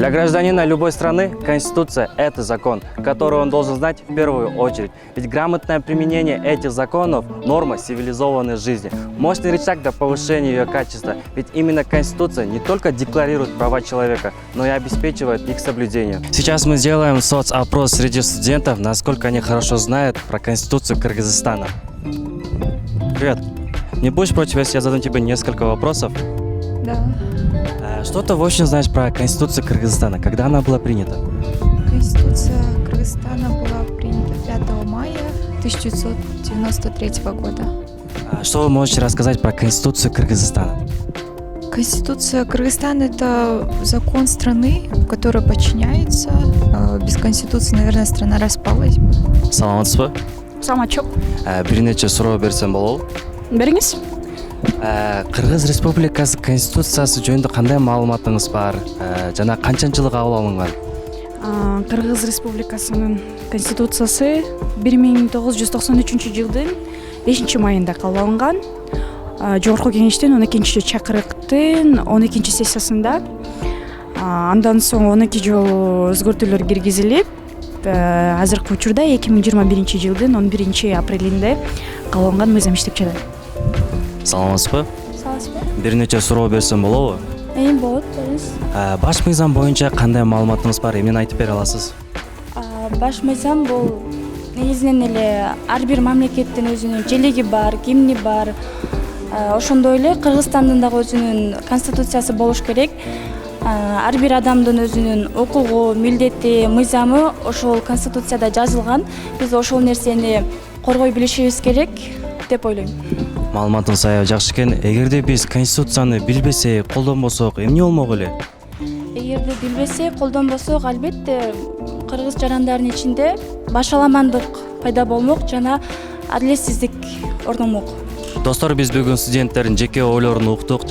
Для гражданина любой страны Конституция – это закон, который он должен знать в первую очередь. Ведь грамотное применение этих законов – норма цивилизованной жизни. Мощный рычаг для повышения ее качества. Ведь именно Конституция не только декларирует права человека, но и обеспечивает их соблюдение. Сейчас мы сделаем соцопрос среди студентов, насколько они хорошо знают про Конституцию Кыргызстана. Привет. Не будешь против, если я задам тебе несколько вопросов? Да. Что ты очень знаешь про Конституцию Кыргызстана? Когда она была принята? Конституция Кыргызстана была принята 5 мая 1993 года. Что вы можете рассказать про Конституцию Кыргызстана? Конституция Кыргызстана – это закон страны, который подчиняется. Без Конституции, наверное, страна распалась бы. Саламатсыз ба? Саламатчок. Бир нече суроо берсем болобу? Бериңиз. Кыргыз Республикасы Конституциясы жөнүндө кандай маалыматыңыз бар? Жана канчанчы жылы кабыл алынган? Кыргыз Республикасынын Конституциясы 1993 жылдын 5 майында кабыл алынган. Жогорку кеңештин 12 чакырыктын 12 сессиясында. Андан соң 12 жолу өзгөртүүлөр киргизилип, азыркы учурда 2021 жылдын 11 апрелинде кабыл алынган мыйзам иштеп жатат. Саламатсыз ба? Саламатсызбы? Бир нече суроо берсем болобу? Болот, бериңиз. Баш мыйзам боюнча кандай маалыматыңыз бар? Эмнени айтып бере аласыз? Баш мыйзам бул негизинен эле ар бир мамлекеттин өзүнүн желеги бар, гимни бар. Ошондой эле Кыргызстандын дагы өзүнүн конституциясы болуш керек. Ар бир адамдын өзүнүн укугу, милдети, мыйзамы ошол конституцияда жазылган. Биз ошол нерсени коргой билишибиз керек деп ойлойм. Маалыматыңыз аябай жакшы экен. Эгерде биз Конституцияны билбесек, колдонбосок, эмне болмок эле? Эгерде билбесек, колдонбосок, албетте кыргыз жарандарынын ичинде башаламандык пайда болмок жана адилетсиздик орномок. Достор, биз бүгүн студенттердин жеке ойлорун уктук.